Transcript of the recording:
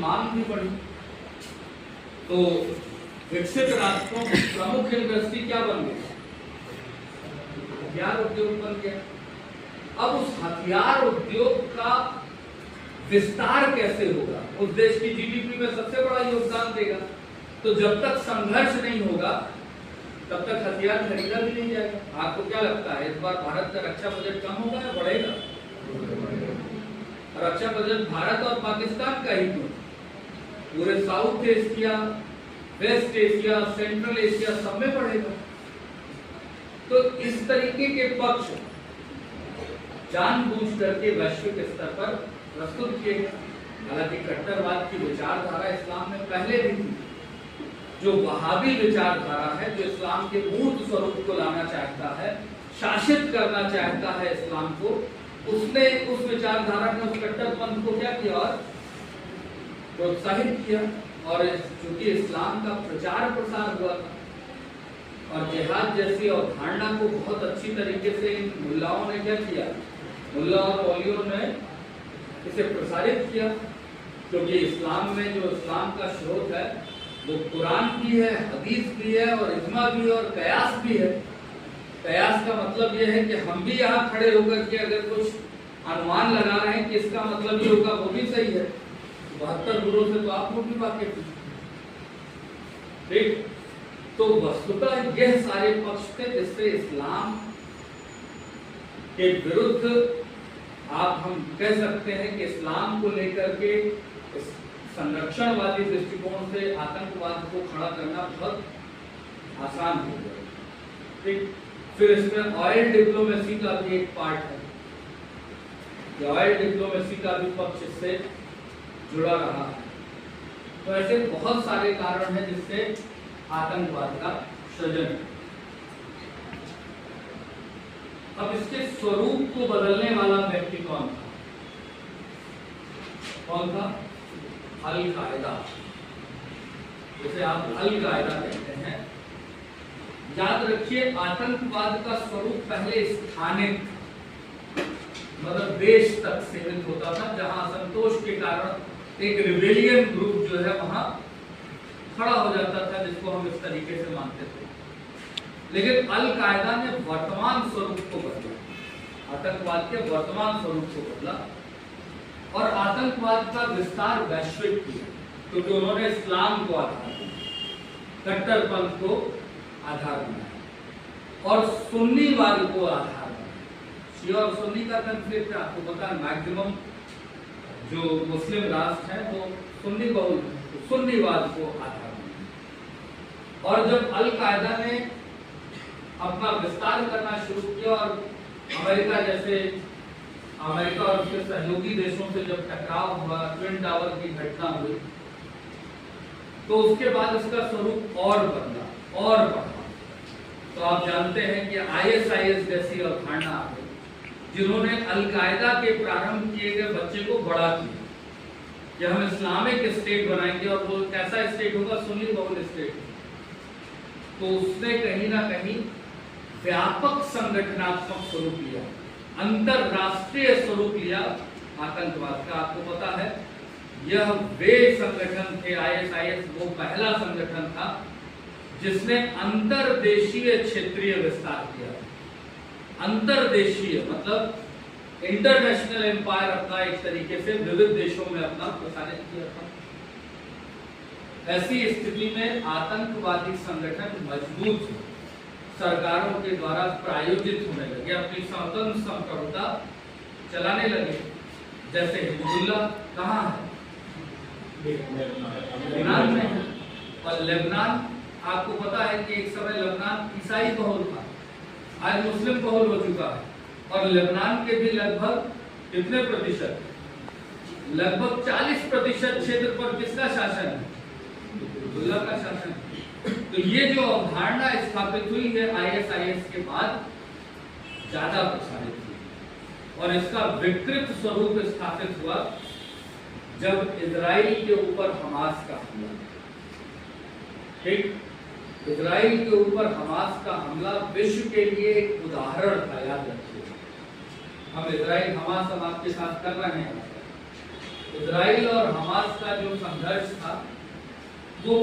मांग भी बढ़ी। तो विकसित राष्ट्रों की प्रमुख इंडस्ट्री क्या बन गई? हथियार उद्योग बन गया। अब उस हथियार उद्योग का विस्तार कैसे होगा? उस देश की जीडीपी में सबसे बड़ा योगदान देगा। तो जब तक संघर्ष नहीं होगा तब तक हथियार खरीदा भी नहीं जाएगा। आपको क्या लगता है इस बार भारत का रक्षा बजट कम होगा या बढ़ेगा? रक्षा बजट भारत और पाकिस्तान का ही क्यों, पूरे South Asia, West Asia, Central Asia सब में बढ़ेगा। तो इस तरीके के पक्ष जानबूझ करके वैश्विक स्तर पर प्रस्तुत किए गए। हालांकि कट्टरवाद की विचारधारा इस्लाम में पहले भी थी। जो वहाबी विचारधारा है, जो इस्लाम के मूर्त स्वरूप को लाना चाहता है, शासित करना चाहता है इस्लाम को, उसने उस विचारधारा ने उस कट्टरपंथ को क्या किया और प्रोत्साहित किया। और चूंकि इस्लाम का प्रचार प्रसार हुआ था और जिहाद जैसी अवधारणा को बहुत अच्छी तरीके से इन मुल्लाओं ने क्या किया, मुल्ला और मौलवियों ने इसे प्रसारित किया। क्योंकि इस्लाम में जो इस्लाम का स्रोत है वो कुरान भी है, हदीस भी है और इज्मा भी है और कयास भी है। कयास का मतलब ये है कि हम भी यहाँ खड़े होकर के अगर कुछ अनुमान लगा रहे हैं कि इसका मतलब ये होगा, वो भी सही है। 72 गुरुओं से तो आप लोग भी वाकिफ हैं, ठीक। तो वस्तुतः यह सारे पक्ष थे जिससे इस्लाम के विरुद्ध आप हम कह सकते हैं कि इस्लाम को लेकर के संरक्षणवादी दृष्टिकोण से आतंकवाद को खड़ा करना बहुत आसान हो गया, ठीक। फिर इसमें ऑयल डिप्लोमेसी का भी एक पार्ट है। ऑयल डिप्लोमेसी का भी पक्ष इससे जुड़ा रहा है। तो ऐसे बहुत सारे कारण हैं जिससे आतंकवाद का सृजन। अब इसके स्वरूप को बदलने वाला व्यक्ति कौन था? कौन था? अल कायदा, जिसे आप अल कायदा कहते हैं। याद रखिए, आतंकवाद का स्वरूप पहले स्थानिक मतलब देश तक सीमित होता था, जहां असंतोष के कारण एक रिबेलियन ग्रुप जो है वहां खड़ा हो जाता था, जिसको हम इस तरीके से मानते थे। लेकिन अल कायदा ने वर्तमान स्वरूप को बदला, आतंकवाद के वर्तमान स्वरूप को बदला और आतंकवाद का विस्तार वैश्विक किया। क्योंकि उन्होंने इस्लाम को आधार बनाया, कट्टरपंथ को आधार बनाया और सुन्नीवाद को आधार बनाया। शिया और सुन्नी का कंफ्लिक्ट आपको पता है, मैक्सिमम जो मुस्लिम राष्ट्र हैं वो सुन्नी बहुल, सुन्नीवाद को आधार बनाया। और जब अल कायदा ने अपना विस्तार करना शुरू किया और अमेरिका जैसे अमेरिका और उसके सहयोगी देशों से जब टकराव हुआ, ट्विन टावर की घटना हुई, तो उसके बाद इसका स्वरूप और बदला और बढ़ा। तो आप जानते हैं कि ISIS जैसी अवधारणा आ गई, जिन्होंने अल कायदा के प्रारंभ किए गए बच्चे को बड़ा किया कि हम इस्लामिक स्टेट बनाएंगे और वो कैसा स्टेट होगा? सुन्नी बहुल स्टेट। तो उसने कहीं ना कहीं व्यापक संगठनात्मक स्वरूप लिया, अंतरराष्ट्रीय स्वरूप लिया आतंकवाद का। आपको पता है यह वे संगठन थे, ISIS वो पहला संगठन था जिसने अंतरदेशीय क्षेत्रीय विस्तार किया। अंतरदेशीय मतलब इंटरनेशनल एम्पायर अपना एक तरीके से विविध देशों में अपना प्रसारित किया था। ऐसी स्थिति में आतंकवादी संगठन मजबूत सरकारों के द्वारा प्रायोजित होने लगे, अपनी स्वतंत्र संप्रभुता चलाने लगे। जैसे हिजबुल्लाह कहाँ है? लेबनान में। और लेबनान आपको पता है कि एक समय लेबनान ईसाई बहुल था, आज मुस्लिम बहुल हो चुका है। और लेबनान के भी लगभग कितने प्रतिशत? लगभग 40% क्षेत्र पर किसका शासन है? हिजबुल्लाह का शासन। तो ये जो अवधारणा स्थापित हुई है ISIS के बाद ज्यादा प्रसारित हुई और इसका विकृत स्वरूप स्थापित हुआ जब इजराइल के ऊपर हमास का हमला। ठीक, इजराइल के ऊपर हमास का हमला विश्व के लिए एक उदाहरण था। याद रखिए, हम इजराइल हमास हम आपके साथ कर रहे हैं। इजराइल और हमास का जो संघर्ष था वो